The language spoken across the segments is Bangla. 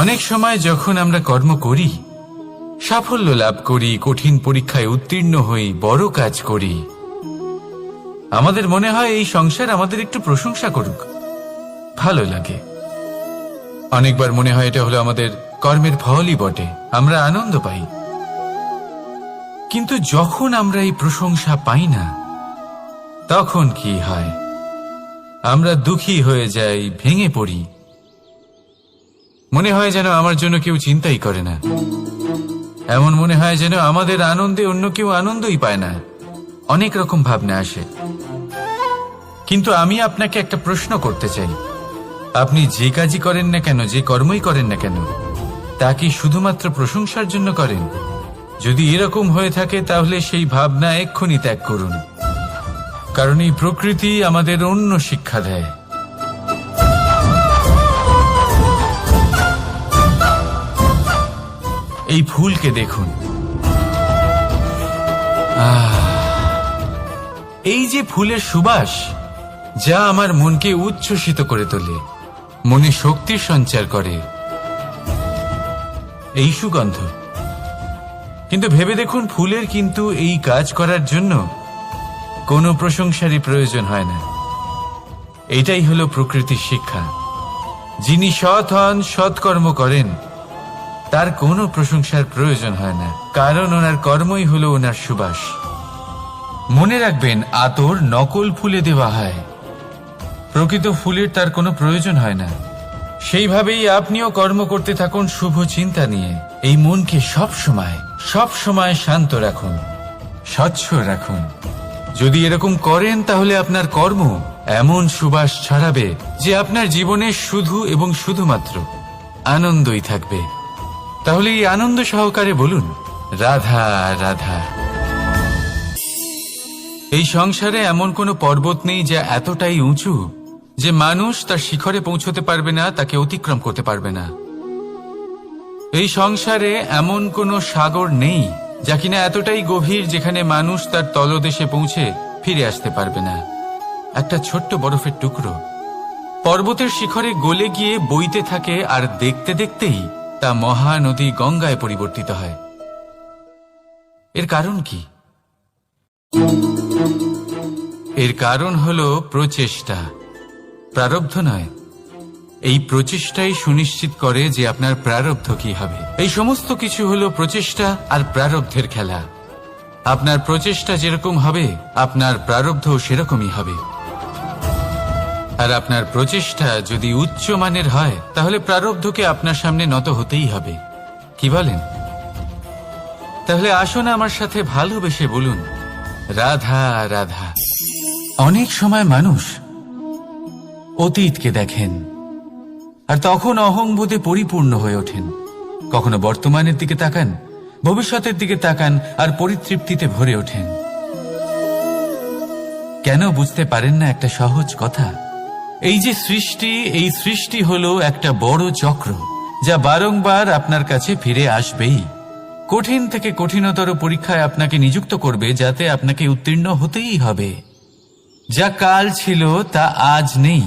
অনেক সময় যখন আমরা কর্ম করি, সাফল্য লাভ করি, কঠিন পরীক্ষায় উত্তীর্ণ হই, বড় কাজ করি, আমাদের মনে হয় এই সংসার আমাদের একটু প্রশংসা করুক, ভালো লাগে। অনেকবার মনে হয় এটা হলো আমাদের কর্মের ফলই বটে, আমরা আনন্দ পাই। কিন্তু যখন আমরা এই প্রশংসা পাই না, তখন কি হয়? আমরা দুঃখী হয়ে যাই, ভেঙে পড়ি। মনে হয় যেন আমার জন্য কেউ চিন্তাই করে না, এমন মনে হয় যেন আমাদের আনন্দে অন্য কেউ আনন্দই পায় না। অনেক রকম ভাবনা আসে। কিন্তু আমি আপনাকে একটা প্রশ্ন করতে চাই, আপনি যে কাজই করেন না কেন, যে কর্মই করেন না কেন, তা কি শুধুমাত্র প্রশংসার জন্য করেন? যদি এরকম হয়ে থাকে তাহলে সেই ভাবনা এক্ষুনি ত্যাগ করুন, কারণ এই প্রকৃতি আমাদের অন্য শিক্ষা দেয়। এই ফুলকে দেখুন, এই যে ফুলের সুবাস, যা আমার মনকে উচ্ছ্বসিত করে তোলে, মনে শক্তির সঞ্চার করে, এই সুগন্ধ। কিন্তু ভেবে দেখুন, ফুলের কিন্তু এই কাজ করার জন্য কোনো প্রশংসারই প্রয়োজন হয় না। এটাই হলো প্রকৃতির শিক্ষা। যিনি সৎ হন, সৎকর্ম করেন, তার কোনো প্রশংসার প্রয়োজন হয় না, কারণ ওনার কর্মই হলো ওনার সুবাস। মনে রাখবেন, আতর নকল ফুলে দেওয়া হয়, প্রকৃত ফুলের তার কোনো প্রয়োজন হয় না। সেইভাবেই আপনিও কর্ম করতে থাকুন শুভ চিন্তা নিয়ে। এই মনকে সব সময় শান্ত রাখুন, স্বচ্ছ রাখুন। যদি এরকম করেন তাহলে আপনার কর্ম এমন সুবাস ছড়াবে যে আপনার জীবনে শুধু এবং শুধুমাত্র আনন্দই থাকবে। তাহলে এই আনন্দ সহকারে বলুন, রাধা রাধা। এই সংসারে এমন কোনো পর্বত নেই যা এতটাই উঁচু যে মানুষ তার শিখরে পৌঁছতে পারবে না, তাকে অতিক্রম করতে পারবে না। এই সংসারে এমন কোনো সাগর নেই যা কিনা এতটাই গভীর যেখানে মানুষ তার তলদেশে পৌঁছে ফিরে আসতে পারবে না। একটা ছোট্ট বরফের টুকরো পর্বতের শিখরে গলে গিয়ে বইতে থাকে, আর দেখতে দেখতেই তা মহানদী গঙ্গায় পরিবর্তিত হয়। এর কারণ কি? এর কারণ হলো প্রচেষ্টা, প্রারব্ধ নয়। এই প্রচেষ্টাই সুনিশ্চিত করে যে আপনার প্রারব্ধ কি হবে। এই সমস্ত কিছু হলো প্রচেষ্টা আর প্রারব্ধের খেলা। আপনার প্রচেষ্টা যেরকম হবে, আপনার প্রারব্ধ সেরকমই হবে। আর আপনার প্রচেষ্টা যদি উচ্চ মানের হয়, তাহলে প্রারব্ধকে আপনার সামনে নত হতেই হবে। কি বলেন? তাহলে আসুন আমার সাথে ভালোবেসে বলুন, রাধা রাধা। অনেক সময় মানুষ অতীতকে দেখেন আর তখন অহংবোধে পরিপূর্ণ হয়ে ওঠেন। কখনো বর্তমানের দিকে তাকান, ভবিষ্যতের দিকে তাকান আর পরিতৃপ্তিতে ভরে ওঠেন। কেন বুঝতে পারেন না একটা সহজ কথা? এই যে সৃষ্টি, এই সৃষ্টি হলো একটা বড় চক্র যা বারংবার আপনার কাছে ফিরে আসবেই। কঠিন থেকে কঠিনতর পরীক্ষায় আপনাকে নিযুক্ত করবে, যাতে আপনাকে উত্তীর্ণ হতেই হবে। যা কাল ছিল তা আজ নেই,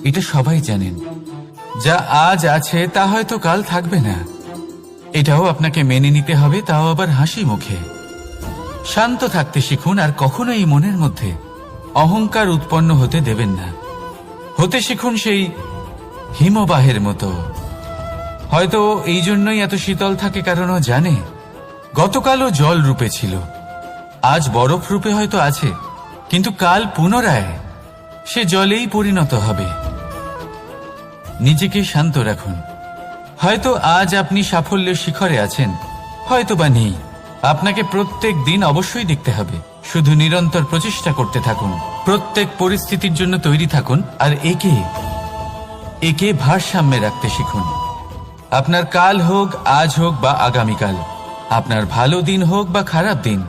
এটা সবাই জানেন। যা আজ আছে তা হয়তো কাল থাকবে না, এটাও আপনাকে মেনে নিতে হবে, তাও আবার হাসি মুখে। শান্ত থাকতে শিখুন আর কখনোই মনের মধ্যে অহংকার উৎপন্ন হতে দেবেন না। হতে শিখুন সেই হিমবাহের মতো। হয়তো এই জন্যই এত শীতল থাকে, কারণ ও জানে গতকালও জল রূপে ছিল, আজ বরফ রূপে হয়তো আছে, কিন্তু কাল পুনরায় সে জলেই পরিণত হবে। নিজেকে শান্ত রাখুন। হয়তো আজ আপনি সাফল্যের শিখরে আছেন, হয়তো বা নেই। আপনাকে প্রত্যেক দিন অবশ্যই দেখতে হবে। শুধু নিরন্তর প্রচেষ্টা করতে থাকুন, প্রত্যেক পরিস্থিতির জন্য তৈরি থাকুন, আর একে ভারসাম্যে রাখতে শিখুন। আপনার কাল হোক, আজ হোক বা আগামীকাল, আপনার ভালো দিন হোক বা খারাপ দিন,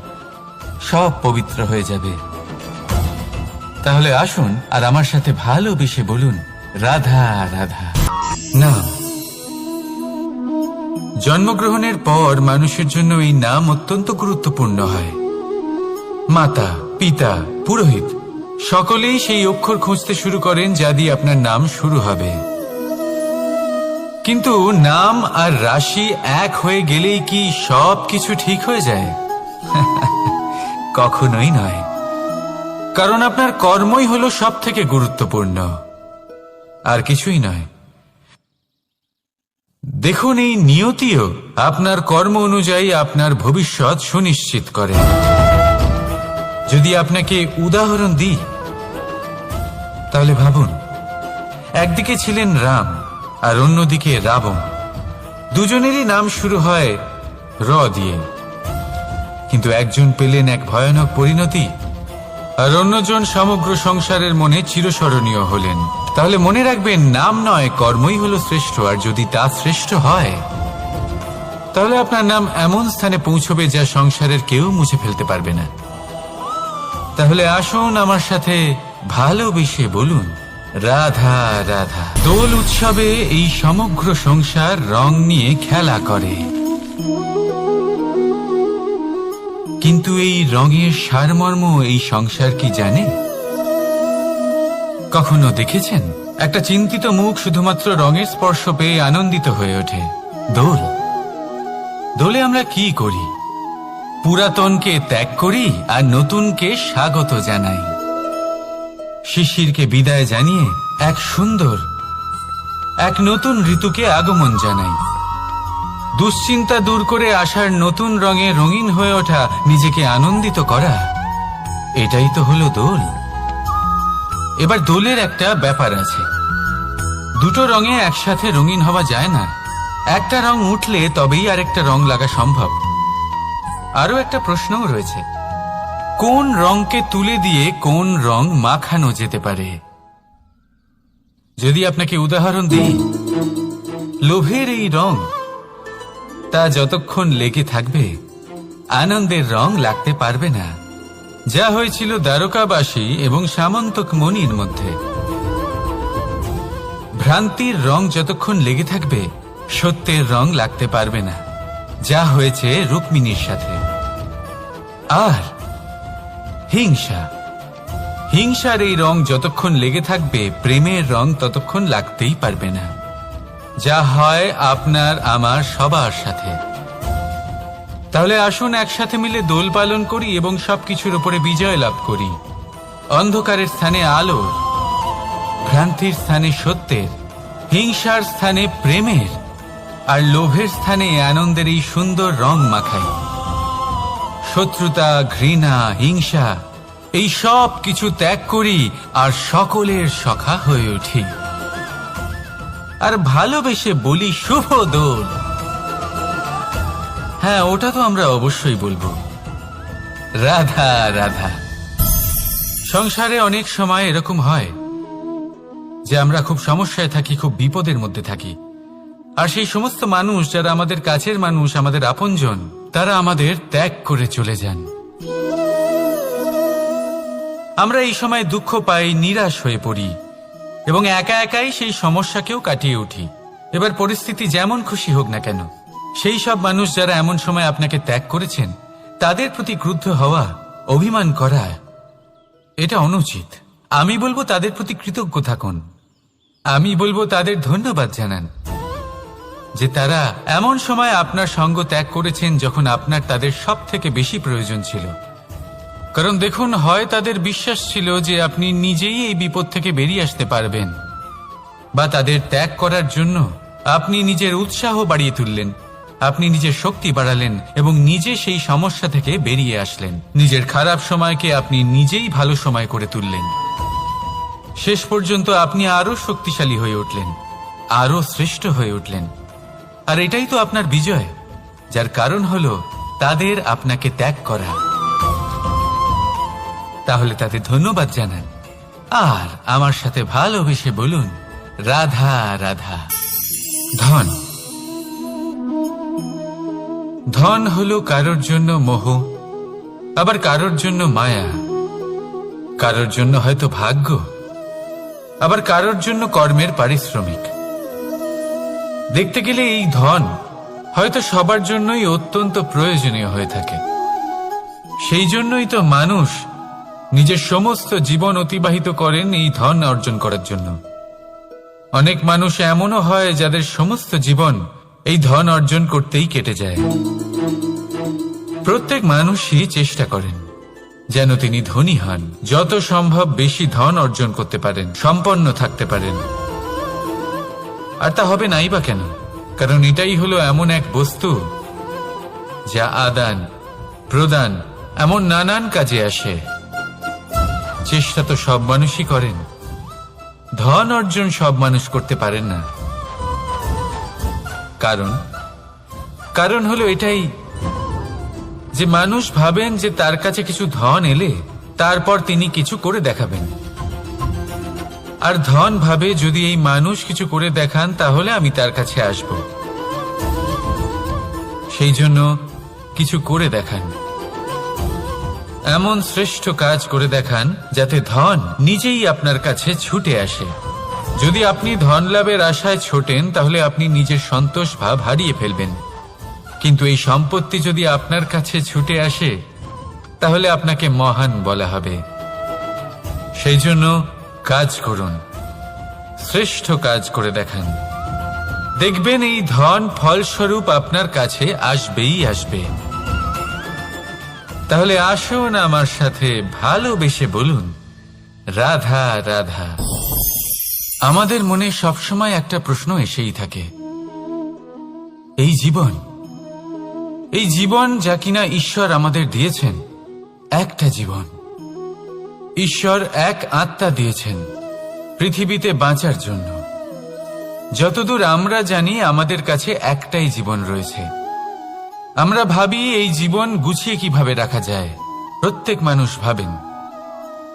সব পবিত্র হয়ে যাবে। তাহলে আসুন আর আমার সাথে ভালোবেসে বলুন, রাধা রাধা। নাম। জন্মগ্রহণের পর মানুষের জন্য এই নাম অত্যন্ত গুরুত্বপূর্ণ হয়। মাতা, পিতা, পুরোহিত সকলেই সেই অক্ষর খুঁজতে শুরু করেন যা দিয়ে আপনার নাম শুরু হবে। কিন্তু নাম আর রাশি এক হয়ে গেলেই কি সব কিছু ঠিক হয়ে যায়? কখনোই নয়। কারণ আপনার কর্মই হলো সব থেকে গুরুত্বপূর্ণ, আর কিছুই নয়। দেখুন, এই নিয়তিও আপনার কর্ম অনুযায়ী আপনার ভবিষ্যৎ সুনিশ্চিত করে। যদি আপনাকে উদাহরণ দিই, তাহলে ভাবুন, একদিকে ছিলেন রাম আর অন্যদিকে রাবণ। দুজনেরই নাম শুরু হয় র দিয়ে, কিন্তু একজন পেলেন এক ভয়ানক পরিণতি, আর অন্যজন সমগ্র সংসারের মনে চিরস্মরণীয় হলেন। তাহলে মনে রাখবেন, নাম নয়, কর্মই হলো শ্রেষ্ঠ। আর যদি তা শ্রেষ্ঠ হয়, তাহলে আপনার নাম এমন স্থানে পৌঁছবে যা সংসারের কেউ মুছে ফেলতে পারবে না। তাহলে আসুন আমার সাথে ভালোবেসে বলুন, রাধা রাধা। দোল উৎসবে এই সমগ্র সংসার রং নিয়ে খেলা করে, কিন্তু এই রঙের সারমর্ম এই সংসার কি জানে? কখনো দেখেছেন একটা চিন্তিত মুখ শুধুমাত্র রঙের স্পর্শ পেয়ে আনন্দিত হয়ে ওঠে? দোলে আমরা কি করি? পুরাতনকে ত্যাগ করি আর নতুনকে স্বাগত জানাই। শিশিরকে বিদায় জানিয়ে এক সুন্দর, এক নতুন ঋতুকে আগমন জানাই। দুশ্চিন্তা দূর করে আসার নতুন রঙে রঙিন হয়ে ওঠা, নিজেকে আনন্দিত করা, এটাই তো হলো দোল। এবার দোলের একটা ব্যাপার আছে, দুটো রঙে একসাথে রঙিন হওয়া যায় না। একটা রং উঠলে তবেই আরেকটা রং লাগা সম্ভব। আরো একটা প্রশ্নও রয়েছে, কোন রংকে তুলে দিয়ে কোন রং মাখানো যেতে পারে? যদি আপনাকে উদাহরণ দিই, লোভের এই রং, তা যতক্ষণ লেগে থাকবে আনন্দের রং লাগতে পারবে না। যা হয়েছিল দ্বারকাবাসী এবং সামন্তক মণির মধ্যে। ভ্রান্তির রং যতক্ষণ লেগে থাকবে সত্যের রং লাগতে পারবে না, যা হয়েছে রুক্মিণীর সাথে। আর হিংসার এই রং যতক্ষণ লেগে থাকবে প্রেমের রং ততক্ষণ লাগতেই পারবে না, যা হয় আপনার আমার সবার সাথে। তাহলে আসুন একসাথে মিলে দোল পালন করি এবং সবকিছুর উপরে বিজয় লাভ করি। অন্ধকারের স্থানে আলোর, ভ্রান্তির স্থানে সত্যের, হিংসার স্থানে প্রেমের, আর লোভের স্থানে আনন্দের এই সুন্দর রং মাখাই। শত্রুতা, ঘৃণা, হিংসা, এই সব কিছু ত্যাগ করি আর সকলের সখা হয়ে উঠি। আর ভালোবেসে বলি, শুভ দোল। হ্যাঁ, ওটা তো আমরা অবশ্যই বলবো, রাধা রাধা। সংসারে অনেক সময় এরকম হয় যে আমরা খুব সমস্যায় থাকি, খুব বিপদের মধ্যে থাকি। আর সেই সমস্ত মানুষ যারা আমাদের কাছের মানুষ, আমাদের আপনজন, তারা আমাদের ত্যাগ করে চলে যান। আমরা এই সময় দুঃখ পাই, নিরাশ হয়ে পড়ি এবং একা একাই সেই সমস্যাকেও কাটিয়ে উঠি। এবার পরিস্থিতি যেমন খুশি হোক না কেন, সেই সব মানুষ যারা এমন সময় আপনাকে ত্যাগ করেছেন, তাদের প্রতি ক্রুদ্ধ হওয়া, অভিমান করা, এটা অনুচিত। আমি বলবো তাদের প্রতি কৃতজ্ঞ থাকুন। আমি বলবো তাদের ধন্যবাদ জানান যে তারা এমন সময় আপনার সঙ্গ ত্যাগ করেছেন যখন আপনার তাদের সব থেকে বেশি প্রয়োজন ছিল। কারণ দেখুন, হয় তাদের বিশ্বাস ছিল যে আপনি নিজেই এই বিপদ থেকে বেরিয়ে আসতে পারবেন, বা তাদের ত্যাগ করার জন্য আপনি নিজের উৎসাহ বাড়িয়ে তুললেন, আপনি নিজের শক্তি বাড়ালেন এবং নিজে সেই সমস্যা থেকে বেরিয়ে আসলেন। নিজের খারাপ সময়কে আপনি নিজেই ভালো সময় করে তুললেন। শেষ পর্যন্ত আপনি আরো শক্তিশালী হয়ে উঠলেন, আরো শ্রেষ্ঠ হয়ে উঠলেন। আর এটাই তো আপনার বিজয়, যার কারণ হলো তাদের আপনাকে ত্যাগ করা। তাহলে তাদের ধন্যবাদ জানান আর আমার সাথে ভালোবেসে বলুন, রাধা রাধা। ধন হলো কারোর জন্য মোহ, আবার কারোর জন্য মায়া, কারোর জন্য হয়তো ভাগ্য, আবার কারোর জন্য কর্মের পারিশ্রমিক। দেখতে গেলে এই ধন হয়তো সবার জন্যই অত্যন্ত প্রয়োজনীয় হয়ে থাকে। সেই জন্যই তো মানুষ নিজের সমস্ত জীবন অতিবাহিত করেন এই ধন অর্জন করার জন্য। অনেক মানুষ এমনও হয় যাদের সমস্ত জীবন এই ধন অর্জন করতেই কেটে যায়। প্রত্যেক মানুষই চেষ্টা করেন যেন তিনি ধনী হন, যত সম্ভব বেশি ধন অর্জন করতে পারেন, সম্পন্ন থাকতে পারেন। আর তা হবে নাই বা কেন? কারণ এটাই হলো এমন এক বস্তু যা আদান প্রদান এমন নানান কাজে আসে। চেষ্টা তো সব মানুষই করেন, ধন অর্জন সব মানুষ করতে পারেন না। কারণ হলো এটাই যে মানুষ ভাবেন যে তার কাছে কিছু ধন এলে তারপর তিনি কিছু করে দেখাবেন, আর ধন ভাবে যদি এই মানুষ কিছু করে দেখান তাহলে আমি তার কাছে আসব। সেই জন্য কিছু করে দেখান, এমন শ্রেষ্ঠ কাজ করে দেখান যাতে ধন নিজেই আপনার কাছে ছুটে আসে। যদি আপনি ধন লাভের আশায় ছোটেন তাহলে আপনি নিজের সন্তোষ ভাব হারিয়ে ফেলবেন, কিন্তু এই সম্পত্তি যদি আপনার কাছে ছুটে আসে তাহলে আপনাকে মহান বলা হবে। সেই জন্য কাজ করুন, শ্রেষ্ঠ কাজ করে দেখান, দেখবেন এই ধন ফলস্বরূপ আপনার কাছে আসবেই আসবে। তাহলে আসুন আমার সাথে ভালোবেসে বলুন, রাধা রাধা। আমাদের মনে সবসময় একটা প্রশ্ন এসেই থাকে, এই জীবন যা কিনা ঈশ্বর আমাদের দিয়েছেন, একটা জীবন। ঈশ্বর এক আত্মা দিয়েছেন পৃথিবীতে বাঁচার জন্য। যতদূর আমরা জানি আমাদের কাছে একটাই জীবন রয়েছে। আমরা ভাবি এই জীবন গুছিয়ে কিভাবে রাখা যায়। প্রত্যেক মানুষ ভাবেন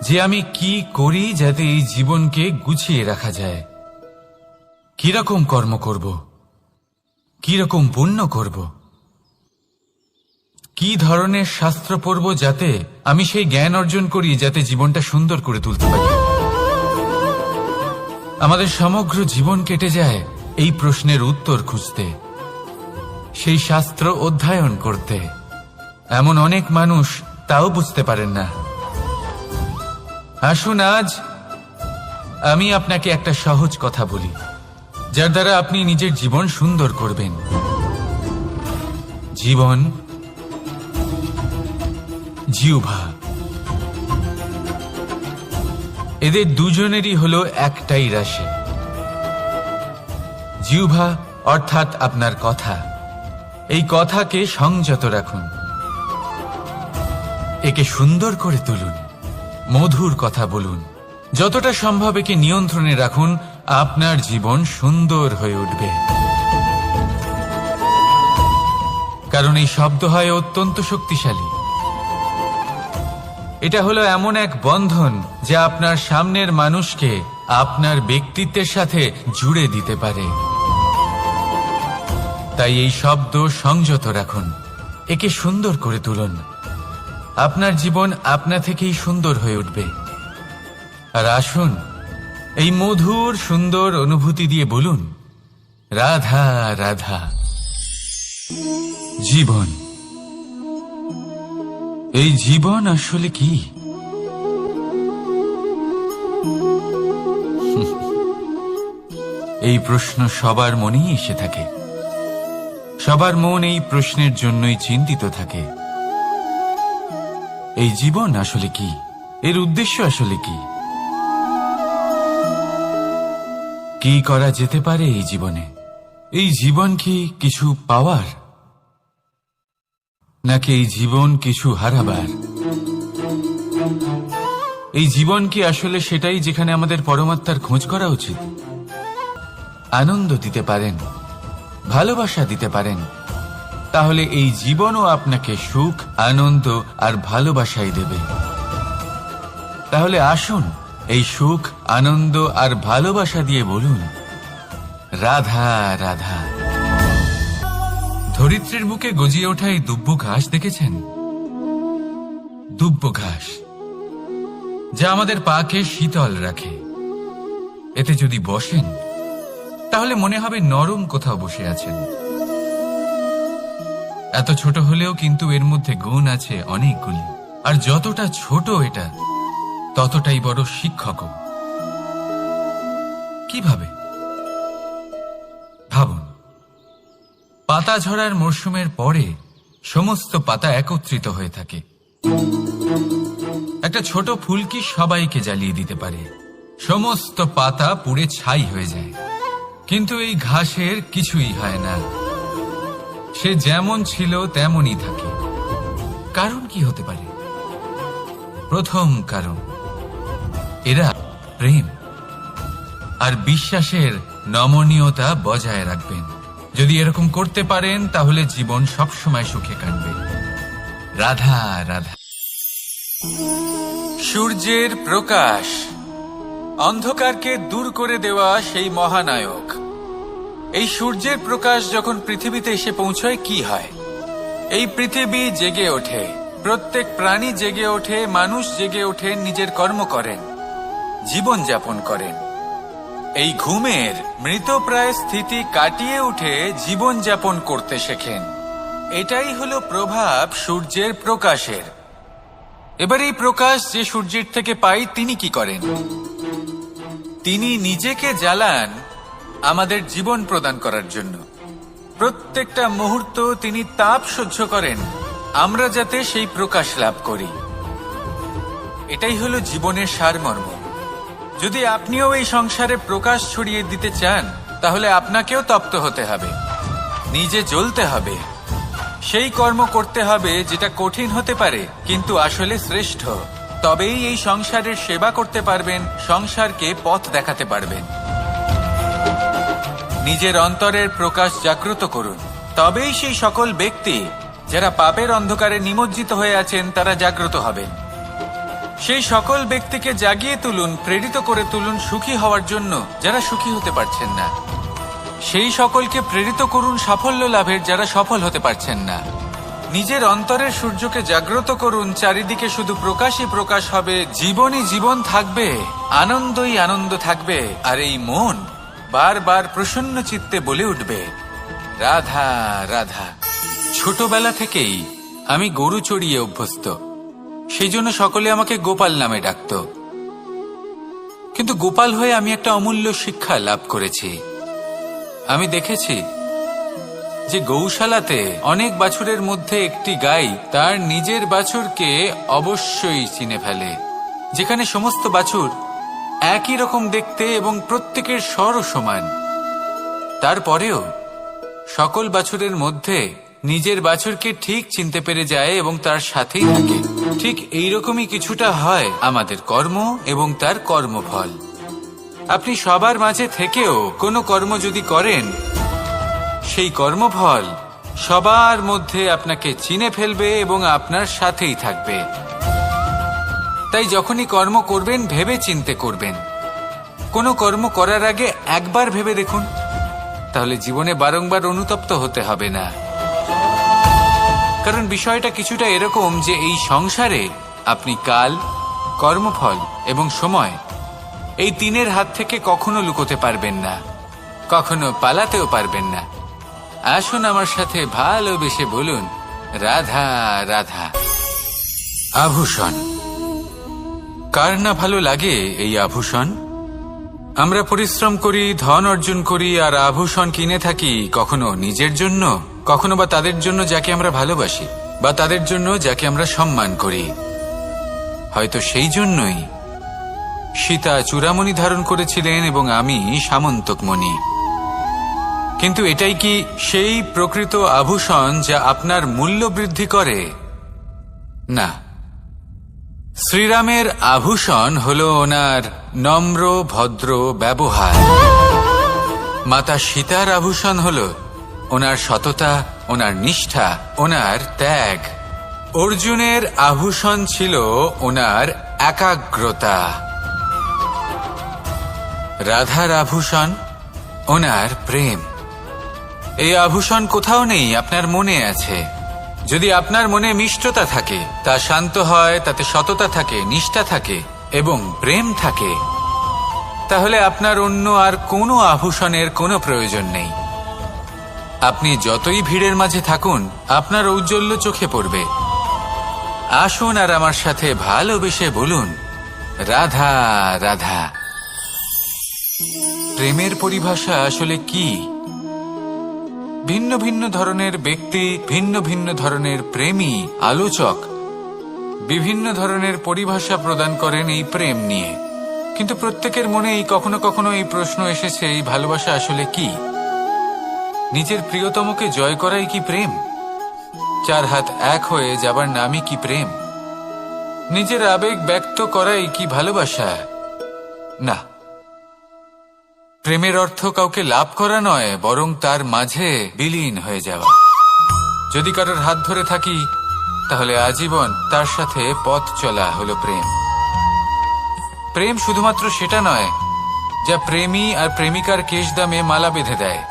যে আমি কি করি যাতে এই জীবনকে গুছিয়ে রাখা যায়, কিরকম কর্ম করব, কিরকম পুণ্য করব, কি ধরনের শাস্ত্র পড়ব যাতে আমি সেই জ্ঞান অর্জন করি যাতে জীবনটা সুন্দর করে তুলতে পারি। আমাদের সমগ্র জীবন কেটে যায় এই প্রশ্নের উত্তর খুঁজতে, সেই শাস্ত্র অধ্যয়ন করতে। এমন অনেক মানুষ তাও বুঝতে পারেন না। আসুন আজ আমি আপনাকে একটা সহজ কথা বলি, যার দ্বারা আপনি নিজের জীবন সুন্দর করবেন। জীবন, জিহ্বা, এদের দুজনেরই হলো একটাই রাশি। জিহ্বা অর্থাৎ আপনার কথা, এই কথাকে সংযত রাখুন, একে সুন্দর করে তুলুন, মধুর কথা বলুন, যতটা সম্ভব একে নিয়ন্ত্রণে রাখুন। আপনার জীবন সুন্দর হয়ে উঠবে। কারণ এই শব্দ হয় অত্যন্ত শক্তিশালী। এটা হলো এমন এক বন্ধন যা আপনার সামনের মানুষকে আপনার ব্যক্তিত্বের সাথে জুড়ে দিতে পারে। তাই এই শব্দ সংযত রাখুন, একে সুন্দর করে তুলুন। আপনার জীবন আপনা থেকেই সুন্দর হয়ে উঠবে। আর আসুন এই মধুর সুন্দর অনুভূতি দিয়ে বলুন, রাধা রাধা। জীবন, এই জীবন আসলে কি? এই প্রশ্ন সবার মনেই এসে থাকে। সবার মন এই প্রশ্নের জন্যই চিন্তিত থাকে। এই জীবন আসলে কি? এর উদ্দেশ্য আসলে কি? কি করা যেতে পারে এই জীবনে? এই জীবন কি কিছু পাওয়ার, নাকি এই জীবন কিছু হারাবার? এই জীবন কি আসলে সেটাই যেখানে আমাদের পরমাত্মার খোঁজ করা উচিত? আনন্দ দিতে পারেন, ভালোবাসা দিতে পারেন, তাহলে এই জীবনও আপনাকে সুখ, আনন্দ আর ভালোবাসাই দেবে। তাহলে আসুন এই সুখ, আনন্দ আর ভালোবাসা দিয়ে বলুন, রাধা রাধা। ধরিত্রীর বুকে গজিয়ে ওঠা এই দুব্ব ঘাস দেখেছেন? দুব্ব ঘাস যা আমাদের পাকে শীতল রাখে। এতে যদি বসেন তাহলে মনে হবে নরম কোথাও বসে আছেন। এত ছোট হলেও কিন্তু এর মধ্যে গুণ আছে অনেকগুলি, আর যতটা ছোট এটা ততটাই বড় শিক্ষকও। কিভাবে? পাতা ঝরার মরশুমের পরে সমস্ত পাতা একত্রিত হয়ে থাকে। একটা ছোট ফুলকি সবাইকে জ্বালিয়ে দিতে পারে, সমস্ত পাতা পুড়ে ছাই হয়ে যায়। কিন্তু এই ঘাসের কিছুই হয় না, সে যেমন ছিল তেমনই থাকে। কারণ কি হতে পারে? প্রথম কারণ, এরা প্রেম আর বিশ্বাসের নমনীয়তা বজায় রাখবেন। যদি এরকম করতে পারেন তাহলে জীবন সবসময় সুখে কাটবে। রাধা রাধা। সূর্যের প্রকাশ অন্ধকারকে দূর করে দেওয়া সেই মহানায়ক। এই সূর্যের প্রকাশ যখন পৃথিবীতে এসে পৌঁছয় কি হয়? এই পৃথিবী জেগে ওঠে, প্রত্যেক প্রাণী জেগে ওঠে, মানুষ জেগে ওঠে, নিজের কর্ম করেন, জীবন যাপন করেন। এই ঘুমের মৃতপ্রায় স্থিতি কাটিয়ে উঠে জীবন যাপন করতে শেখেন। এটাই হলো প্রভাব সূর্যের প্রকাশের। এবার এই প্রকাশ যে সূর্যের থেকে পাই, তিনি কি করেন? তিনি নিজেকে জ্বালান আমাদের জীবন প্রদান করার জন্য। প্রত্যেকটা মুহূর্ত তিনি তাপ সহ্য করেন আমরা যাতে সেই প্রকাশ লাভ করি। এটাই হলো জীবনের সারমর্ম। যদি আপনিও এই সংসারে প্রকাশ ছড়িয়ে দিতে চান তাহলে আপনাকেও তপ্ত হতে হবে, নিজে জ্বলতে হবে, সেই কর্ম করতে হবে যেটা কঠিন হতে পারে কিন্তু আসলে শ্রেষ্ঠ। তবেই এই সংসারের সেবা করতে পারবেন, সংসারকে পথ দেখাতে পারবেন। নিজের অন্তরের প্রকাশ জাগ্রত করুন, তবেই সেই সকল ব্যক্তি যারা পাপের অন্ধকারে নিমজ্জিত হয়ে আছেন তারা জাগ্রত হবেন। সেই সকল ব্যক্তিকে জাগিয়ে তুলুন, প্রেরিত করে তুলুন সুখী হওয়ার জন্য যারা সুখী হতে পারছেন না। সেই সকলকে প্রেরিত করুন সাফল্য লাভের যারা সফল হতে পারছেন না। নিজের অন্তরের সূর্যকে জাগ্রত করুন, চারিদিকে শুধু প্রকাশই প্রকাশ হবে, জীবনই জীবন থাকবে, আনন্দই আনন্দ থাকবে। আর এই মন বারবার প্রসন্ন চিত্তে বলে উঠবে রাধা রাধা। ছোটবেলা থেকেই আমি গরু চড়িয়ে অভ্যস্ত, সেই জন্য সকলে আমাকে গোপাল নামে ডাকত। কিন্তু গোপাল হয়ে আমি একটা অমূল্য শিক্ষা লাভ করেছি। আমি দেখেছি যে গৌশালাতে অনেক বাছুরের মধ্যে একটি গাই তার নিজের বাছুরকে অবশ্যই চিনে ফেলে। যেখানে সমস্ত বাছুর একই রকম দেখতে এবং প্রত্যেকের স্বরও সমান, তারপরেও সকল বাছুরের মধ্যে নিজের বাছুরকে ঠিক চিনতে পেরে যায় এবং তার সাথেই থাকে। ঠিক এইরকমই কিছুটা হয় আমাদের কর্ম এবং তার কর্মফল। আপনি সবার মাঝে থেকেও কোনো কর্ম যদি করেন, সেই কর্মফল সবার মধ্যে আপনাকে চিনে ফেলবে এবং আপনার সাথেই থাকবে। তাই যখনই কর্ম করবেন ভেবে চিন্তে করবেন। কোনো কর্ম করার আগে একবার ভেবে দেখুন, তাহলে জীবনে বারংবার অনুতপ্ত হতে হবে না। কারণ বিষয়টা কিছুটা এরকম যে এই সংসারে আপনি কাল, কর্মফল এবং সময়, এই তিনের হাত থেকে কখনো লুকোতে পারবেন না, কখনো পালাতেও পারবেন না। আসুন আমার সাথে ভালোবেসে বলুন রাধা রাধা। আভূষণ। কার না ভালো লাগে এই আভূষণ? আমরা পরিশ্রম করি, ধন অর্জন করি আর আভূষণ কিনে থাকি, কখনো নিজের জন্য, কখনো বা তাদের জন্য যাকে আমরা ভালোবাসি, বা তাদের জন্য যাকে আমরা সম্মান করি। হয়তো সেই জন্যই সীতা চূড়ামণি ধারণ করেছিলেন এবং আমি সামন্তকমণি। কিন্তু এটাই কি সেই প্রকৃত আভূষণ যা আপনার মূল্য বৃদ্ধি করে? না। শ্রীরামের আভূষণ হলো ওনার নম্র ভদ্র ব্যবহার। মাতা সীতার আভূষণ হলো ওনার সততা, ওনার নিষ্ঠা, ওনার ত্যাগ। অর্জুনের আভূষণ ছিল ওনার একাগ্রতা। রাধার আভূষণ ওনার প্রেম। এই আভূষণ কোথাও নেই, আপনার মনে আছে। যদি আপনার মনে মিষ্টতা থাকে, তা শান্ত হয়, তাতে সততা থাকে, নিষ্ঠা থাকে এবং প্রেম থাকে, তাহলে আপনার অন্য আর কোনো আভূষণের কোনো প্রয়োজন নেই। আপনি যতই ভিড়ের মাঝে থাকুন, আপনার ঔজ্জ্বল্য চোখে পড়বে। আসুন আর আমার সাথে ভালোবেসে বলুন রাধা রাধা। প্রেমের পরিভাষা আসলে কি? ভিন্ন ভিন্ন ধরনের ব্যক্তি, ভিন্ন ভিন্ন ধরনের প্রেমী, আলোচক বিভিন্ন ধরনের পরিভাষা প্রদান করেন এই প্রেম নিয়ে। কিন্তু প্রত্যেকের মনেই কখনো কখনো এই প্রশ্ন এসেছে, এই ভালোবাসা আসলে কি? নিজের প্রিয়তমকে জয় করাই কি প্রেম? চার হাত এক হয়ে যাবার নামই কি প্রেম? নিজের আবেগ ব্যক্ত করাই কি ভালোবাসা? না, প্রেমের অর্থ কাউকে লাভ করা নয়, বরং তার মাঝে বিলীন হয়ে যাওয়া। যদি কারোর হাত ধরে থাকি, তাহলে আজীবন তার সাথে পথ চলা হলো প্রেম। প্রেম শুধুমাত্র সেটা নয় যা প্রেমী আর প্রেমিকার কেশদামে মালা বেঁধে দেয়।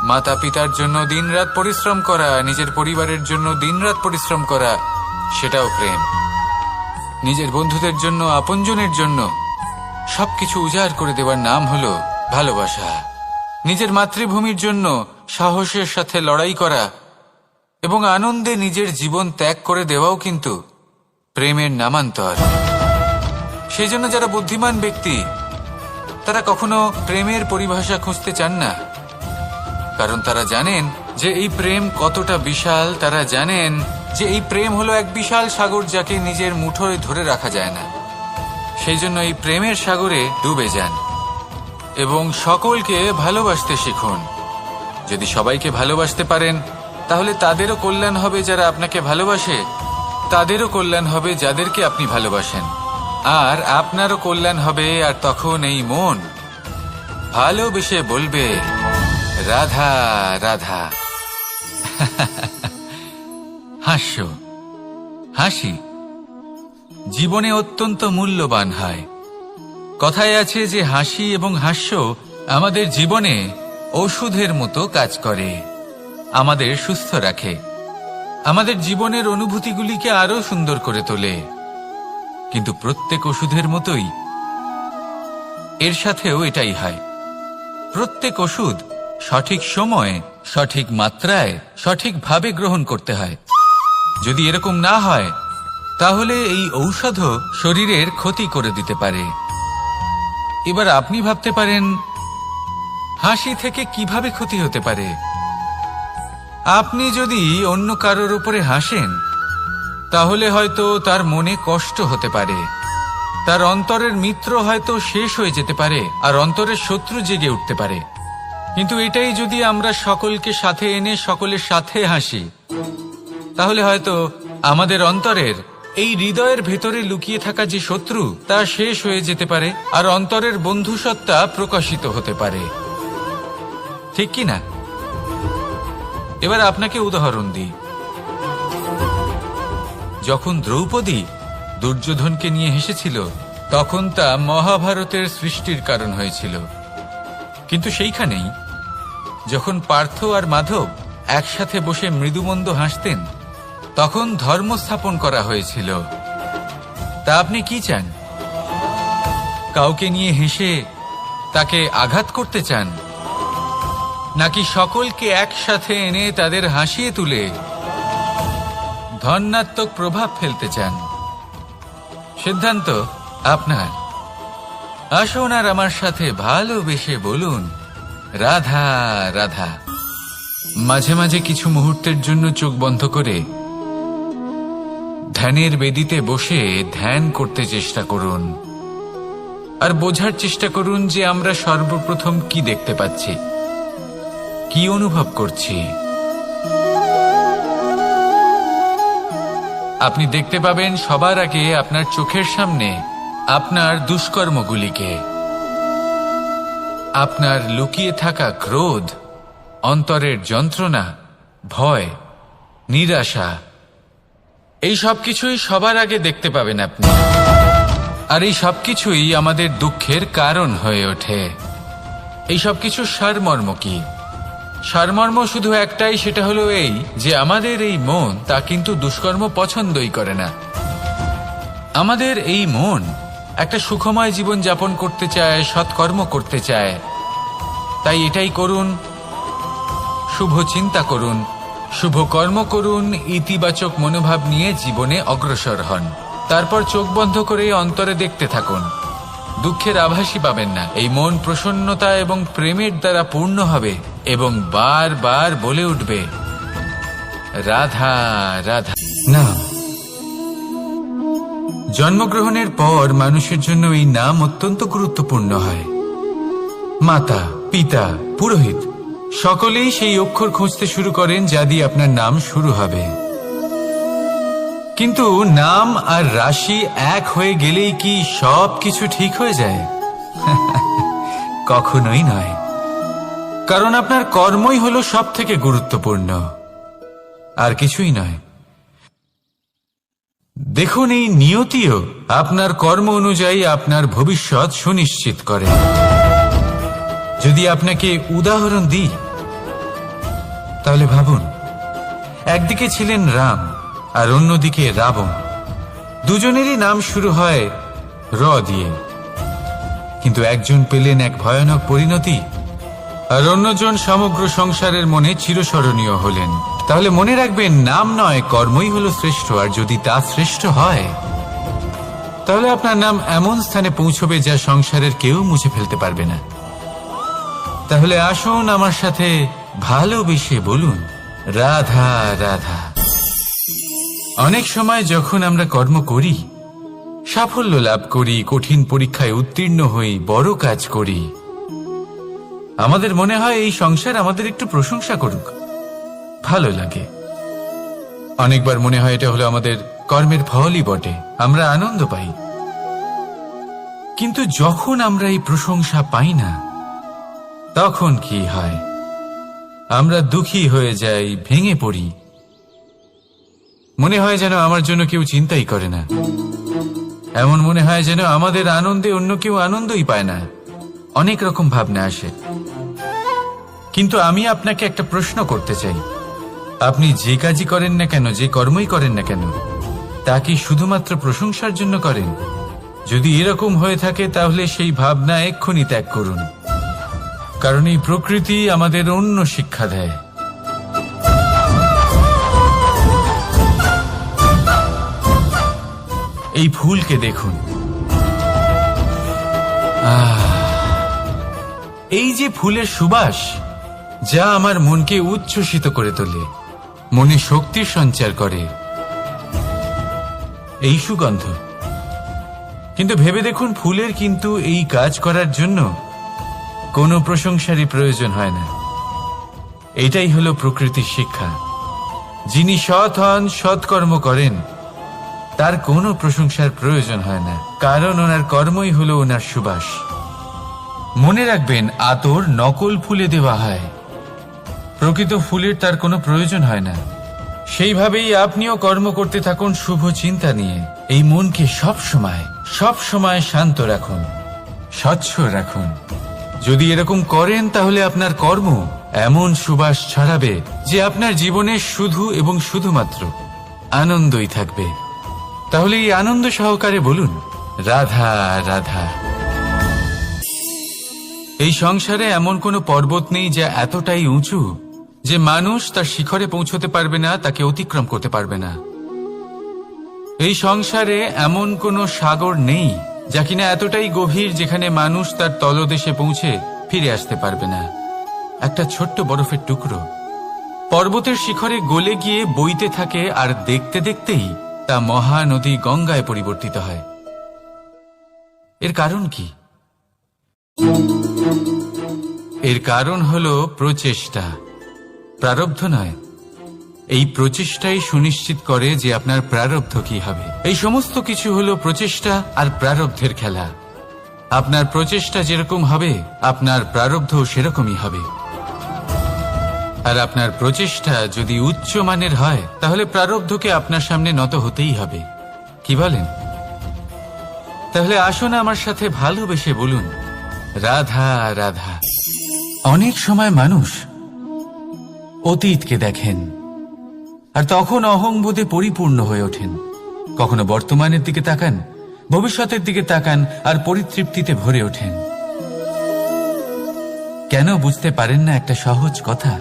মাতা পিতার জন্য দিনরাত পরিশ্রম করা, নিজের পরিবারের জন্য দিনরাত পরিশ্রম করা, সেটাও প্রেম। নিজের বন্ধুদের জন্য, আপনজনের জন্য সবকিছু উজাড় করে দেওয়ার নাম হলো ভালোবাসা। নিজের মাতৃভূমির জন্য সাহসের সাথে লড়াই করা এবং আনন্দে নিজের জীবন ত্যাগ করে দেওয়াও কিন্তু প্রেমের নামান্তর। সেই জন্য যারা বুদ্ধিমান ব্যক্তি, তারা কখনো প্রেমের পরিভাষা খুঁজতে চান না, কারণ তারা জানেন যে এই প্রেম কতটা বিশাল। তারা জানেন যে এই প্রেম হলো এক বিশাল সাগর, যাকে নিজের মুঠোয় ধরে রাখা যায় না। সেই জন্য এই প্রেমের সাগরে ডুবে যান এবং সকলকে ভালোবাসতে শিখুন। যদি সবাইকে ভালোবাসতে পারেন, তাহলে তাদেরও কল্যাণ হবে যারা আপনাকে ভালোবাসে, তাদেরও কল্যাণ হবে যাদেরকে আপনি ভালোবাসেন, আর আপনারও কল্যাণ হবে। আর তখন এই মন ভালোবেসে বলবে, রাধা রাধা। হাস্য, হাসি জীবনে অত্যন্ত মূল্যবান হয়। কথায় আছে যে হাসি এবং হাস্য আমাদের জীবনে ওষুধের মতো কাজ করে, আমাদের সুস্থ রাখে, আমাদের জীবনের অনুভূতিগুলিকে আরো সুন্দর করে তোলে। কিন্তু প্রত্যেক ওষুধের মতোই এর সাথেও এটাই হয়। প্রত্যেক ওষুধ সঠিক সময়ে, সঠিক মাত্রায়, সঠিকভাবে গ্রহণ করতে হয়। যদি এরকম না হয়, তাহলে এই ঔষধও শরীরের ক্ষতি করে দিতে পারে। এবার আপনি ভাবতে পারেন, হাসি থেকে কিভাবে ক্ষতি হতে পারে? আপনি যদি অন্য কারোর উপরে হাসেন, তাহলে হয়তো তার মনে কষ্ট হতে পারে, তার অন্তরের মিত্র হয়তো শেষ হয়ে যেতে পারে, আর অন্তরের শত্রু জেগে উঠতে পারে। কিন্তু এটাই যদি আমরা সকলকে সাথে এনে সকলের সাথে হাসি, তাহলে হয়তো আমাদের অন্তরের, এই হৃদয়ের ভেতরে লুকিয়ে থাকা যে শত্রু, তা শেষ হয়ে যেতে পারে, আর অন্তরের বন্ধুসত্তা প্রকাশিত হতে পারে। ঠিক কি না? এবার আপনাকে উদাহরণ দিই। যখন দ্রৌপদী দুর্যোধনকে নিয়ে হেসেছিল, তখন তা মহাভারতের সৃষ্টির কারণ হয়েছিল। কিন্তু সেইখানেই যখন পার্থ আর মাধব একসাথে বসে মৃদুমন্দ হাসতেন, তখন ধর্ম স্থাপন করা হয়েছিল। তা আপনি কি চান? কাউকে নিয়ে হেসে তাকে আঘাত করতে চান, নাকি সকলকে একসাথে এনে তাদের হাসিয়ে তুলে ধনাত্মক প্রভাব ফেলতে চান? সিদ্ধান্ত আপনার। আসুন আর আমার সাথে ভালোবেসে বলুন, রাধা রাধা। মাঝে মাঝে কিছু মুহূর্তের জন্য চোখ বন্ধ করে ধ্যানের বেদিতে বসে ধ্যান করতে চেষ্টা করুন, আর বোঝার চেষ্টা করুন যে আমরা সর্বপ্রথম কি দেখতে পাচ্ছি, কি অনুভব করছি। আপনি দেখতে পাবেন সবার আগে আপনার চোখের সামনে আপনার দুষ্কর্মগুলিকে, আপনার লুকিয়ে থাকা ক্রোধ, অন্তরের যন্ত্রণা, ভয়, নিরাশা, এই সবকিছুই সবার আগে দেখতে পাবেন আপনি। আর এই সবকিছুই আমাদের দুঃখের কারণ হয়ে ওঠে। এই সবকিছুর সারমর্ম কি? সারমর্ম শুধু একটাই, সেটা হলো এই যে আমাদের এই মন তা কিন্তু দুষ্কর্ম পছন্দই করে না। আমাদের এই মন একটা সুখময় জীবন যাপন করতে চায়, সৎকর্ম করতে চায়। তাই এটাই করুন, শুভ চিন্তা করুন, শুভ কর্ম করুন, ইতিবাচক মনোভাব নিয়ে জীবনে অগ্রসর হন। তারপর চোখ বন্ধ করে অন্তরে দেখতে থাকুন। দুঃখের আভাসই পাবেন না। এই মন প্রসন্নতা এবং প্রেমের দ্বারা পূর্ণ হবে এবং বারবার বলে উঠবে, রাধা রাধা। না, জন্মগ্রহণের পর মানুষের জন্য এই নাম অত্যন্ত গুরুত্বপূর্ণ হয়। মাতা, পিতা, পুরোহিত সকলেই সেই অক্ষর খুঁজতে শুরু করেন যা দিয়ে আপনার নাম শুরু হবে। কিন্তু নাম আর রাশি এক হয়ে গেলেই কি সব কিছু ঠিক হয়ে যায়? কখনোই নয়, কারণ আপনার কর্মই হলো সব থেকে গুরুত্বপূর্ণ, আর কিছুই নয়। দেখুন, এই নিয়তিও আপনার কর্ম অনুযায়ী আপনার ভবিষ্যৎ সুনিশ্চিত করে। যদি আপনাকে উদাহরণ দিই, তাহলে ভাবুন, একদিকে ছিলেন রাম আর অন্যদিকে রাবণ। দুজনেরই নাম শুরু হয় র দিয়ে, কিন্তু একজন পেলেন এক ভয়ানক পরিণতি আর অন্যজন সমগ্র সংসারের মনে চিরস্মরণীয় হলেন। তাহলে মনে রাখবেন, নাম নয়, কর্মই হলো শ্রেষ্ঠ। আর যদি তা শ্রেষ্ঠ হয়, তাহলে আপনার নাম এমন স্থানে পৌঁছবে যা সংসারের কেউ মুছে ফেলতে পারবে না। তাহলে আসুন আমার সাথে ভালোবেসে বলুন, রাধা রাধা। অনেক সময় যখন আমরা কর্ম করি, সাফল্য লাভ করি, কঠিন পরীক্ষায় উত্তীর্ণ হই, বড় কাজ করি, আমাদের মনে হয় এই সংসার আমাদের একটু প্রশংসা করুক, ভালো লাগে। অনেকবার মনে হয় এটা হলো আমাদের কর্মের ফলই বটে, আমরা আনন্দ পাই। কিন্তু যখন আমরা এই প্রশংসা পাই না, তখন কি হয়? আমরা দুঃখী হয়ে যাই, ভেঙে পড়ি। মনে হয় যেন আমার জন্য কেউ চিন্তাই করে না। এমন মনে হয় যেন আমাদের আনন্দে অন্য কেউ আনন্দই পায় না। অনেক রকম ভাবনা আসে। কিন্তু আমি আপনাকে একটা প্রশ্ন করতে চাই, আপনি যে কাজই করেন না কেন, যে কর্মই করেন না কেন, তা কি শুধুমাত্র প্রশংসার জন্য করেন? যদি এরকম হয়ে থাকে, তাহলে সেই ভাবনা এক্ষুনি ত্যাগ করুন, কারণ এই প্রকৃতি আমাদের অন্য শিক্ষা দেয়। এই ফুলকে দেখুন, এই যে ফুলের সুবাস, যা আমার মনকে উচ্ছ্বসিত করে তোলে, মনে শক্তির সঞ্চার করে, এই সুগন্ধ। কিন্তু ভেবে দেখুন, ফুলের কিন্তু এই কাজ করার জন্য কোনো প্রশংসারই প্রয়োজন হয় না। এটাই হলো প্রকৃতির শিক্ষা। যিনি সৎ হন, সৎকর্ম করেন, তার কোনো প্রশংসার প্রয়োজন হয় না, কারণ ওনার কর্মই হলো ওনার সুবাস। মনে রাখবেন, আতর নকল ফুলে দেওয়া হয়, প্রকৃত ফুলের তার কোনো প্রয়োজন হয় না। সেইভাবেই আপনিও কর্ম করতে থাকুন শুভ চিন্তা নিয়ে। এই মনকে সব সময় শান্ত রাখুন, স্বচ্ছ রাখুন। যদি এরকম করেন, তাহলে আপনার কর্ম এমন সুবাস ছড়াবে যে আপনার জীবনে শুধু এবং শুধুমাত্র আনন্দই থাকবে। তাহলে এই আনন্দ সহকারে বলুন, রাধা রাধা। এই সংসারে এমন কোনো পর্বত নেই যা এতটাই উঁচু যে মানুষ তার শিখরে পৌঁছতে পারবে না, তাকে অতিক্রম করতে পারবে না। এই সংসারে এমন কোনো সাগর নেই যা কিনা এতটাই গভীর যেখানে মানুষ তার তলদেশে পৌঁছে ফিরে আসতে পারবে না। একটা ছোট্ট বরফের টুকরো পর্বতের শিখরে গলে গিয়ে বইতে থাকে, আর দেখতে দেখতেই তা মহানদী গঙ্গায় পরিবর্তিত হয়। এর কারণ কি? এর কারণ হলো প্রচেষ্টা, প্রারব্ধ নয়। এই প্রচেষ্টাই সুনিশ্চিত করে যে আপনার প্রারব্ধ কি হবে। এই সমস্ত কিছু হলো প্রচেষ্টা আর প্রারব্ধের খেলা। আপনার প্রচেষ্টা যেরকম হবে, আপনার প্রারব্ধ সেরকমই হবে। আর আপনার প্রচেষ্টা যদি উচ্চ মানের হয়, তাহলে প্রারব্ধকে আপনার সামনে নত হতেই হবে। কি বলেন? তাহলে আসুন আমার সাথে ভালোবেসে বলুন, রাধা রাধা। অনেক সময় মানুষ অতীতকে দেখেন আর তখন অহংবোধে পরিপূর্ণ হয়ে ওঠেন। কখনো বর্তমানের দিকে তাকান, ভবিষ্যতের দিকে তাকান আর পরিতৃপ্তিতে ভরে ওঠেন। কেন বুঝতে পারেন না একটা সহজ কথা?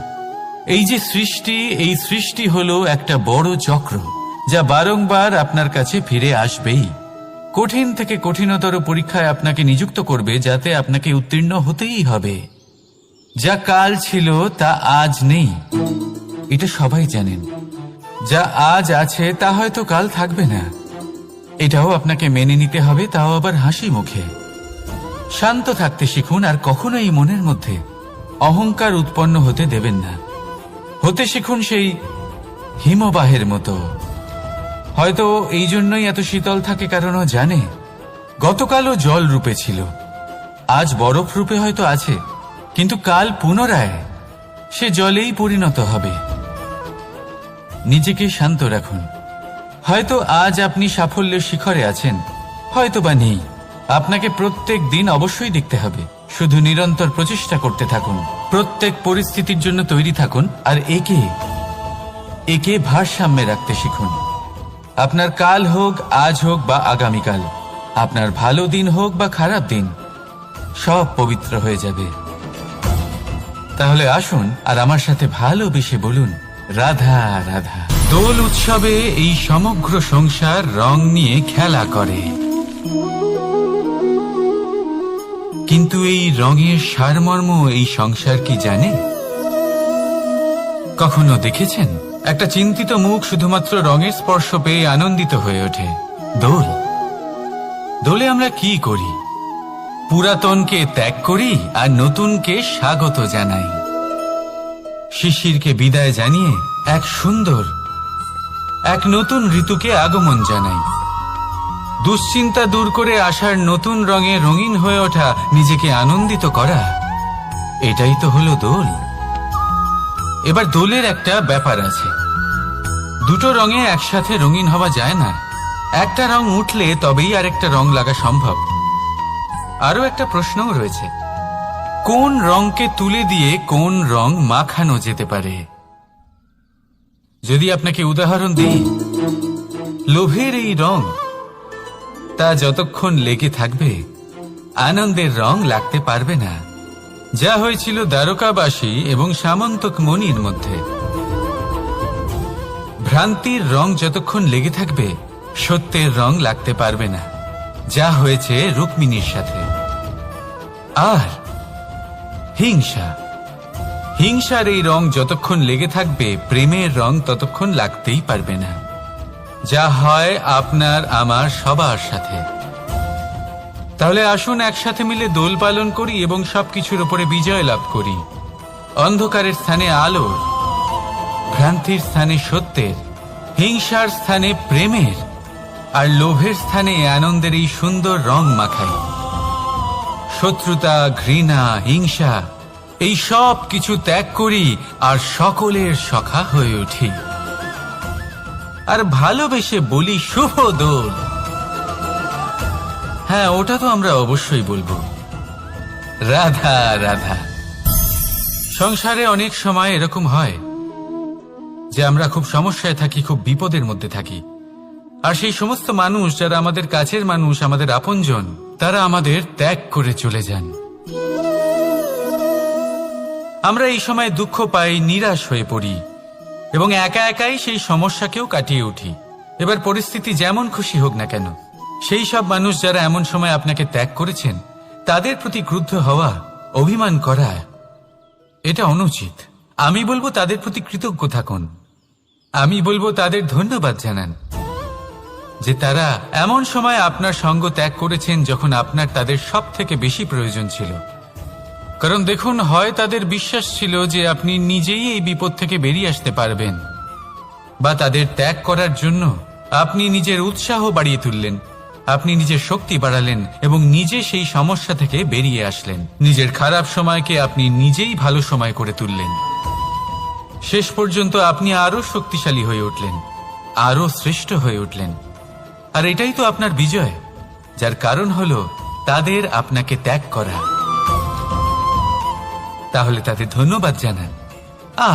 এই যে সৃষ্টি, এই সৃষ্টি হলো একটা বড় চক্র যা বারংবার আপনার কাছে ফিরে আসবেই। কঠিন থেকে কঠিনতর পরীক্ষায় আপনাকে নিযুক্ত করবে, যাতে আপনাকে উত্তীর্ণ হতেই হবে। যা কাল ছিল তা আজ নেই, এটা সবাই জানেন। যা আজ আছে তা হয়তো কাল থাকবে না, এটাও আপনাকে মেনে নিতে হবে, তাও আবার হাসি মুখে। শান্ত থাকতে শিখুন, আর কখনোই মনের মধ্যে অহংকার উৎপন্ন হতে দেবেন না। হতে শিখুন সেই হিমবাহের মতো। হয়তো এই জন্যই এত শীতল থাকে, কারণ ও জানে গতকালও জল রূপে ছিল, আজ বরফ রূপে হয়তো আছে, কিন্তু কাল পুনরায় সে জলেই পরিণত হবে। নিজেকে শান্ত রাখুন। হয়তো আজ আপনি সাফল্যের শিখরে আছেন, হয়তো বা নেই। আপনাকে প্রত্যেক দিন অবশ্যই দেখতে হবে। শুধু নিরন্তর প্রচেষ্টা করতে থাকুন, প্রত্যেক পরিস্থিতির জন্য তৈরি থাকুন, আর একে ভারসাম্যে রাখতে শিখুন। আপনার কাল হোক, আজ হোক বা আগামীকাল, আপনার ভালো দিন হোক বা খারাপ দিন, সব পবিত্র হয়ে যাবে। তাহলে আসুন আর আমার সাথে ভালোবেসে বলুন, রাধা রাধা। দোল উৎসবে এই সমগ্র সংসার রং নিয়ে খেলা করে, কিন্তু এই রঙের সারমর্ম এই সংসার কি জানে? কখনো দেখেছেন একটা চিন্তিত মুখ শুধুমাত্র রঙের স্পর্শ পেয়ে আনন্দিত হয়ে ওঠে? দোলে আমরা কি করি? পুরাতনকে ত্যাগ করি আর নতুনকে স্বাগত জানাই। শিশিরকে বিদায় জানিয়ে এক নতুন ঋতুকে আগমন জানাই। দুশ্চিন্তা দূর করে আসার নতুন রঙে রঙিন হয়ে ওঠা, নিজেকে আনন্দিত করা, এটাই তো হলো দোল। এবার দোলের একটা ব্যাপার আছে, দুটো রঙে একসাথে রঙিন হওয়া যায় না। একটা রং উঠলে তবেই আরেকটা রং লাগা সম্ভব। আরো একটা প্রশ্নও রয়েছে, কোন রংকে তুলে দিয়ে কোন রং মাখানো যেতে পারে? যদি আপনাকে উদাহরণ দিই, লোভের এই রং, তা যতক্ষণ লেগে থাকবে আনন্দের রং লাগতে পারবে না। যা হয়েছিল দ্বারকাবাসী এবং সামন্তক মণির মধ্যে। ভ্রান্তির রং যতক্ষণ লেগে থাকবে সত্যের রং লাগতে পারবে না, যা হয়েছে রুক্মিণীর সাথে। আর হিংসার এই রং যতক্ষণ লেগে থাকবে প্রেমের রং ততক্ষণ লাগতেই পারবে না, যা হয় আপনার আমার সবার সাথে। তাহলে আসুন একসাথে মিলে দোল পালন করি এবং সবকিছুর উপরে বিজয় লাভ করি। অন্ধকারের স্থানে আলোর, ভ্রান্তির স্থানে সত্যের, হিংসার স্থানে প্রেমের, আর লোভের স্থানে আনন্দের এই সুন্দর রং মাখাই। শত্রুতা, ঘৃণা, হিংসা, এই সব কিছু ত্যাগ করি আর সকলের সখা হয়ে উঠি। আর ভালোবেসে বলি, শুভ দোল। হ্যাঁ, ওটা তো আমরা অবশ্যই বলবো, রাধা রাধা। সংসারে অনেক সময় এরকম হয় যে আমরা খুব সমস্যায় থাকি, খুব বিপদের মধ্যে থাকি, আর সেই সমস্ত মানুষ যারা আমাদের কাছের মানুষ, আমাদের আপনজন, তারা আমাদের ত্যাগ করে চলে যান। আমরা এই সময় দুঃখ পাই, নিরাশ হয়ে পড়ি এবং একা একাই সেই সমস্যাকেও কাটিয়ে উঠি। এবার পরিস্থিতি যেমন খুশি হোক না কেন, সেই সব মানুষ যারা এমন সময় আপনাকে ত্যাগ করেছেন, তাদের প্রতি ক্রুদ্ধ হওয়া, অভিমান করা, এটা অনুচিত। আমি বলবো তাদের প্রতি কৃতজ্ঞ থাকুন। আমি বলবো তাদের ধন্যবাদ জানান যে তারা এমন সময় আপনার সঙ্গ ত্যাগ করেছেন যখন আপনার তাদের সব থেকে বেশি প্রয়োজন ছিল। কারণ দেখুন, হয় তাদের বিশ্বাস ছিল যে আপনি নিজেই এই বিপদ থেকে বেরিয়ে আসতে পারবেন, বা তাদের ত্যাগ করার জন্য আপনি নিজের উৎসাহ বাড়িয়ে তুললেন, আপনি নিজের শক্তি বাড়ালেন এবং নিজে সেই সমস্যা থেকে বেরিয়ে আসলেন। নিজের খারাপ সময়কে আপনি নিজেই ভালো সময় করে তুললেন। শেষ পর্যন্ত আপনি আরো শক্তিশালী হয়ে উঠলেন, আরো শ্রেষ্ঠ হয়ে উঠলেন। আর এটাই তো আপনার বিজয়, যার কারণ হলো তাদের আপনাকে ত্যাগ করা। তাহলে তাদের ধন্যবাদ জানান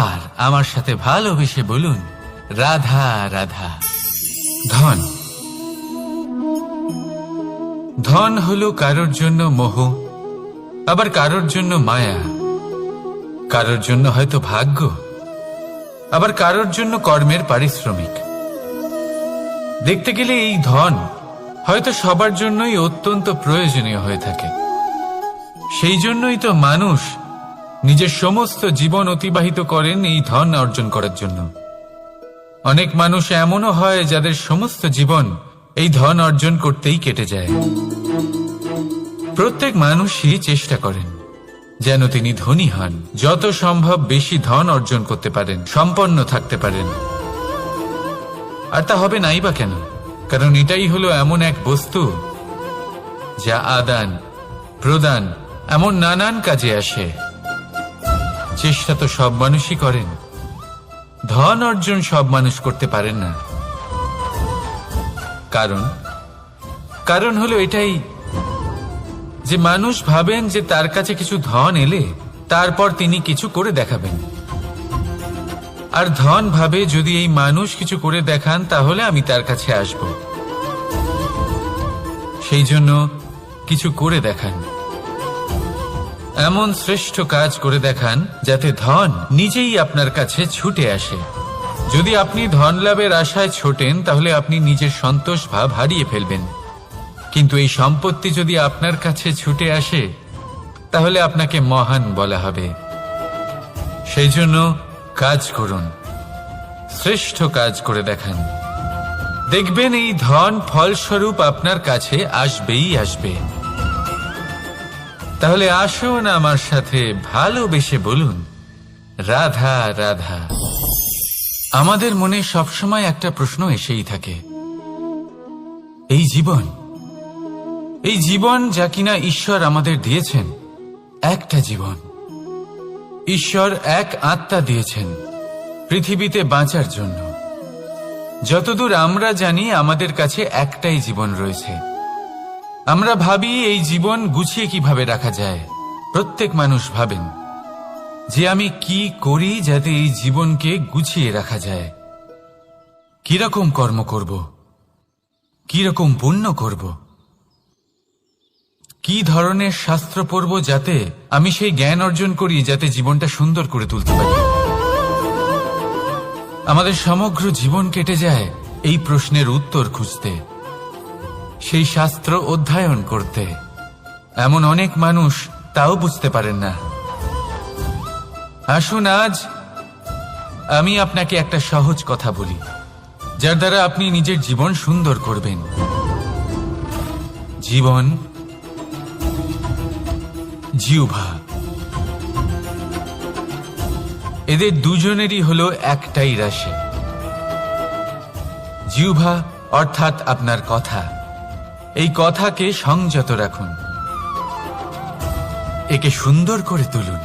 আর আমার সাথে ভালোবেসে বলুন, রাধা রাধা। ধন হলো কারোর জন্য মোহ, আবার কারোর জন্য মায়া, কারোর জন্য হয়তো ভাগ্য, আবার কারোর জন্য কর্মের পারিশ্রমিক। দেখতে গেলে এই ধন হয়তো সবার জন্যই অত্যন্ত প্রয়োজনীয় হয়ে থাকে। সেই জন্যই তো মানুষ নিজের সমস্ত জীবন অতিবাহিত করেন এই ধন অর্জন করার জন্য। অনেক মানুষ এমনও হয় যাদের সমস্ত জীবন এই ধন অর্জন করতেই কেটে যায়। প্রত্যেক মানুষই চেষ্টা করেন যেন তিনি ধনী হন, যত সম্ভব বেশি ধন অর্জন করতে পারেন, সম্পন্ন থাকতে পারেন। আর তা হবে নাই বা কেন? কারণ এটাই হলো এমন এক বস্তু যা আদান প্রদান এমন নানান কাজে আসে। চেষ্টা তো সব মানুষই করেন, ধন অর্জন সব মানুষ করতে পারেন না। কারণ হলো এটাই যে মানুষ ভাবেন যে তার কাছে কিছু ধন এলে তারপর তিনি কিছু করে দেখাবেন, আর ধন ভাবে যদি এই মানুষ কিছু করে দেখান তাহলে আমি তার কাছে আসব। সেই জন্য কিছু করে দেখান, এমন শ্রেষ্ঠ কাজ করে দেখান যাতে ধন নিজেই আপনার কাছে ছুটে আসে। যদি আপনি ধন লাভের আশায় ছোটেন তাহলে আপনি নিজের সন্তোষ ভাব হারিয়ে ফেলবেন, কিন্তু এই সম্পত্তি যদি আপনার কাছে ছুটে আসে তাহলে আপনাকে মহান বলা হবে। সেই জন্য কাজ করুন, শ্রেষ্ঠ কাজ করে দেখান, দেখবেন এই ধন ফলস্বরূপ আপনার কাছে আসবেই আসবে। তাহলে আসুন আমার সাথে ভালোবেসে বলুন, রাধা রাধা। আমাদের মনে সবসময় একটা প্রশ্ন এসেই থাকে, এই জীবন যা কিনা ঈশ্বর আমাদের দিয়েছেন, একটা জীবন। ঈশ্বর এক আত্মা দিয়েছেন পৃথিবীতে বাঁচার জন্য। যতদূর আমরা জানি আমাদের কাছে একটাই জীবন রয়েছে। আমরা ভাবি এই জীবন গুছিয়ে কিভাবে রাখা যায়। প্রত্যেক মানুষ ভাবেন যে আমি কি করি যাতে এই জীবনকে গুছিয়ে রাখা যায়, কিরকম কর্ম করব, কিরকম পুণ্য করব, কি ধরনের শাস্ত্র পড়ব যাতে আমি সেই জ্ঞান অর্জন করি যাতে জীবনটা সুন্দর করে তুলতে পারি। আমাদের সমগ্র জীবন কেটে যায় এই প্রশ্নের উত্তর খুঁজতে, সেই শাস্ত্র অধ্যয়ন করতে। এমন অনেক মানুষ তাও বুঝতে পারেন না। আসুন আজ আমি আপনাকে একটা সহজ কথা বলি যার দ্বারা আপনি নিজের জীবন সুন্দর করবেন। জীবন, জিহ্বা, এদের দুজনেরই হলো একটাই রাশি। জিহ্বা অর্থাৎ আপনার কথা, এই কথাকে সংযত রাখুন, একে সুন্দর করে তুলুন,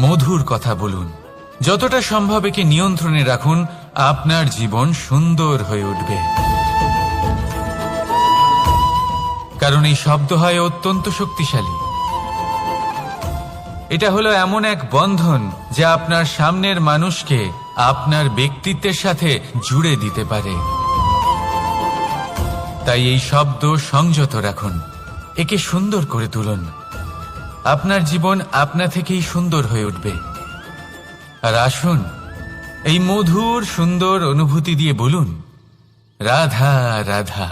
মধুর কথা বলুন, যতটা সম্ভব একে নিয়ন্ত্রণে রাখুন, আপনার জীবন সুন্দর হয়ে উঠবে। কারণ এই শব্দ হয় অত্যন্ত শক্তিশালী। এটা হলো এমন এক বন্ধন যা আপনার সামনের মানুষকে আপনার ব্যক্তিত্বের সাথে জুড়ে দিতে পারে। তাই এই শব্দ সংযত রাখুন, একে সুন্দর করে তুলুন, আপনার জীবন আপনা থেকেই সুন্দর হয়ে উঠবে। আর আসুন এই মধুর সুন্দর অনুভূতি দিয়ে বলুন, রাধা রাধা।